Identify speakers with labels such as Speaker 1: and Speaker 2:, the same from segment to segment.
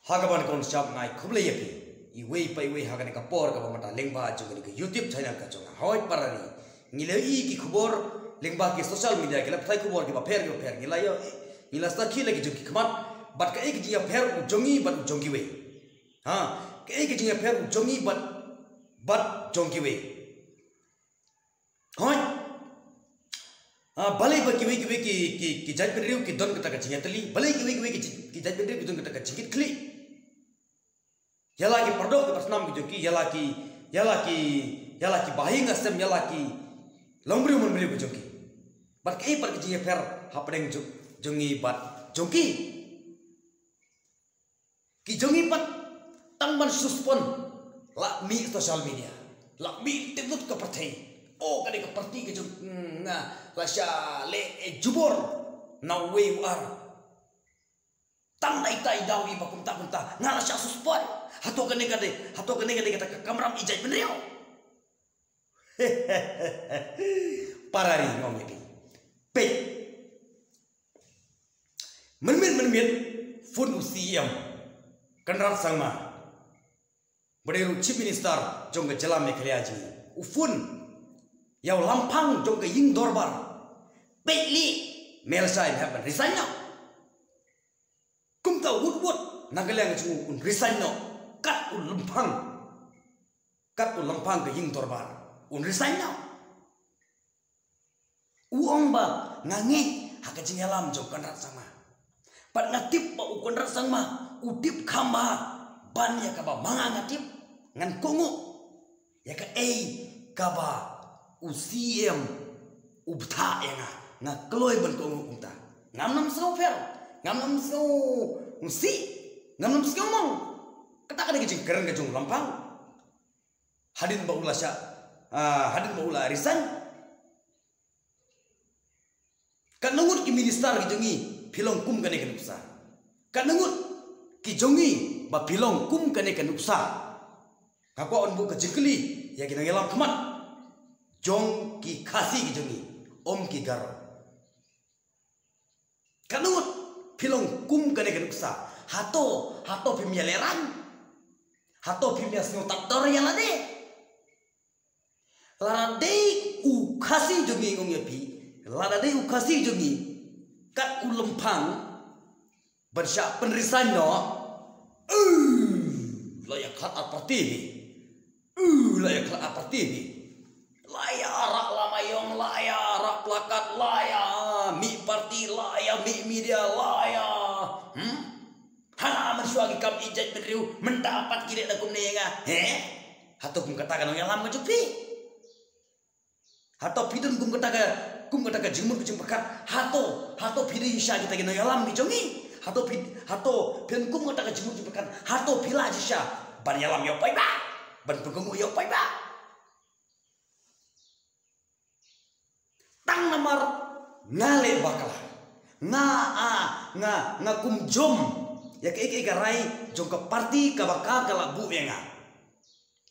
Speaker 1: Hagaban kon shop ngai khuble yapi iwei pai wei hagane ka por ka mata lengba jungani ka YouTube channel ka jonga hoi parari ngilei ki khubor lengba ki social media ke la phai khubor ki ba pher ngilai yo ngila sta khi lagi jungi khmat bat ka ek ji ya pher jongi bat jongi wei ha ka ek ji ya pher jongi bat jongi wei hoi balai ba ki wei ki jai periu ki don kata ka jingatli balai ki wei ki jai periu ki don kata ka jingit kli yala ki pardok ke pasnam ki joki yala ki bahi ngasem yala ki lombriu mon beli joki bat kai par ki fer hapdeng jongi bat joki ki jongi bat tangban suspon la mi social media la mi tetut ka perthai o kade ka parti ke jong na la sha le jubor na we war tang nai tai dawi bakum ta kunta ngala sha suspon hato kene kade kata kamram ijai benriau parari ngombe pe menmin fun usiam kanrar sangma bereru chief minister jongga jalam mekhliaji ufun yaw lampang jongga ying dorbar peli melsain happen resign now kumta wood nagalang chung un resign now kat un lampang ke ying dorbar un resign now uong ba ngangi hakajing alam jong kanrat sama pat ngatip ba ukon rat sama udip khamba ban ya ka ba manga ngatip ngan kongo ya ka kaba usiem ubtha ya nga kloi ban kongo kunta ngamnam sau fer ngamnam sau usi ngamnam sau mong kata kada kijing keren ke jong lampang hadin ba ula sya hadin ba ula risan kan nangut ki minister ki jongi philong kum kane kan upsa kan nangut ki jongi ba philong kum kane kan upsa kako on bu ka jikli ya ki nangelam khamat jong ki khasi ki jongi om ki gar kan nangut philong kum kane kan upsa hato phimya leran hato phimya sno taktor yang ade lade u khasi jongi ngong ya pi lada dei ukasi jongi kat ulempang bersya penrisan no layak khat aparti layak khat aparti layak lamayong layak plakat layak mi parti layak mi media layak hana mensuagi kam ijat beriu mendapat kira dakum nenga hato kum katakan yang lam kecupi hato pidun kum katakan jumur kecing pekat hato pidi isya kita kena yalam bijongi hato pian kum katakan jumur kecing pekat hato pila isya ban yalam yo pai ba ban pegungu yo pai ba tang namar ngale bakala nga kum jom ya ke garai jong ke parti ka baka kala bu enga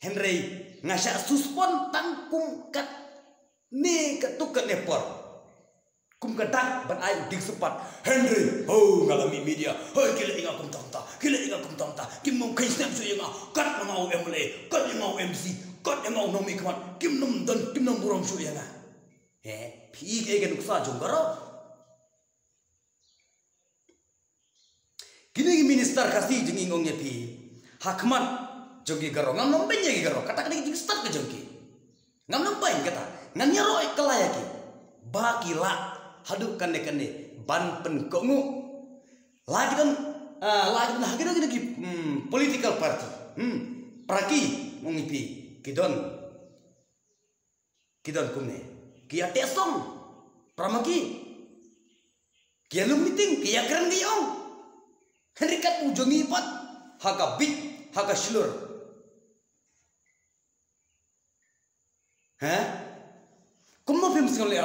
Speaker 1: Henry ngasya suspon tang kum kat ni ketukan nepor kum kedak ban ai dik sepat Henry ngalami media kila inga kum tanta kim mong kai snap su inga kat ngau emle kat ngau MC kat ngau nomi kmat kim nom dan kim nom buram su inga phi ke nuksa jonggaro kini minister kasi jengi ngong nyepi hakmat jogi garo ngam nom benye garo kata kini dik start ke jongki ngam nom bain kata nganya roi kelayaki baki la haduk kane ban penkongu lagi dan hagi political party praki mongipi kidon kumne kia tesong pramaki kia lu meeting kia keren giong herikat ujongi pat haka bit haka shulur kumno film sing le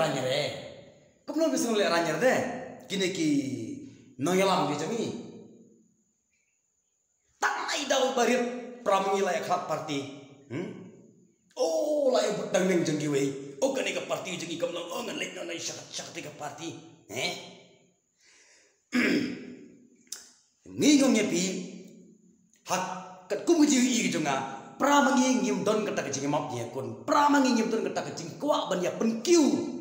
Speaker 1: ranyer de kini ki noyalam ki jami tak nai daw barit pramngi la khap party la budang neng jenggi wei kane ka party jenggi kamno ngan le nai shakti ka party ngigong nyepi hak kat kum ji i jonga pramangi ngim don kata kecing map nya kun pramangi ngim don kata kecing kwa ban ya penkiu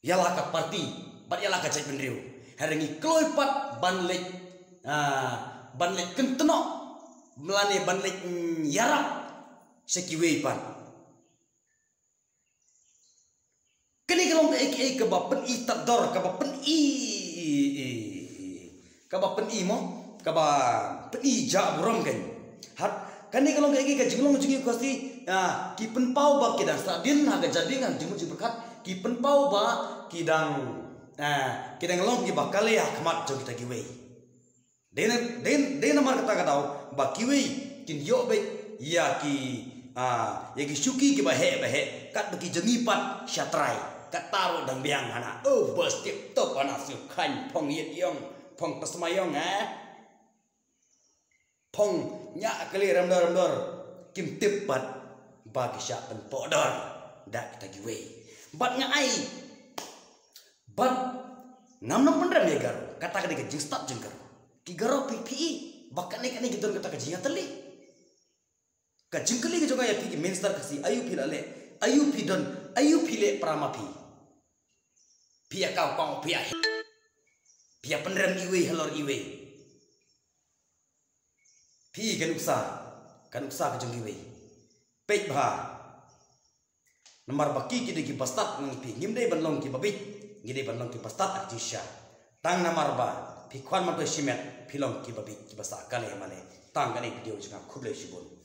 Speaker 1: yala ka parti bat yala ka cai penriu harengi kloi pat ban lek kenteno melane ban lek yarap sekiwe pan kini kalau ke ba pen i tador ka ba pen i ka ba pen i mo ka ba pen i ja buram kan hat kani kalau ke jinglong jingi kosti ki pen pau ba kidan stadin haga jadi ngan jimu berkat ki pen pau ba kidang long ki ba kale akmat jong kita kiwe den mar kata tau ba kiwe kin yo be ya ki syuki ki ba he kat bagi jengipat syatrai kat taro dang biang hana bos tip top ana su khan phong yet yong phong pasmayong phong nya kali ramdor kim tipat bagi syak pen podor dak kita giwe bat nya ai bat nam pendram ya garo kata ka jing stop jing garo ki garo PPE bakan ne gitu kata ka jing tali ka jing kali ke juga ya pi minister kasi ayu pile prama pi kau pi pendram iwe halor iwe pi kan uksa ke jong iwe pek bha nomor baki ki degi pastat ngi pi ngimde banlong ki babit ngide banlong ki pastat aktisha tang nomor ba pi kwan ma to simet pilong ki babit ki basa kale male tang kane video jang khuble shibon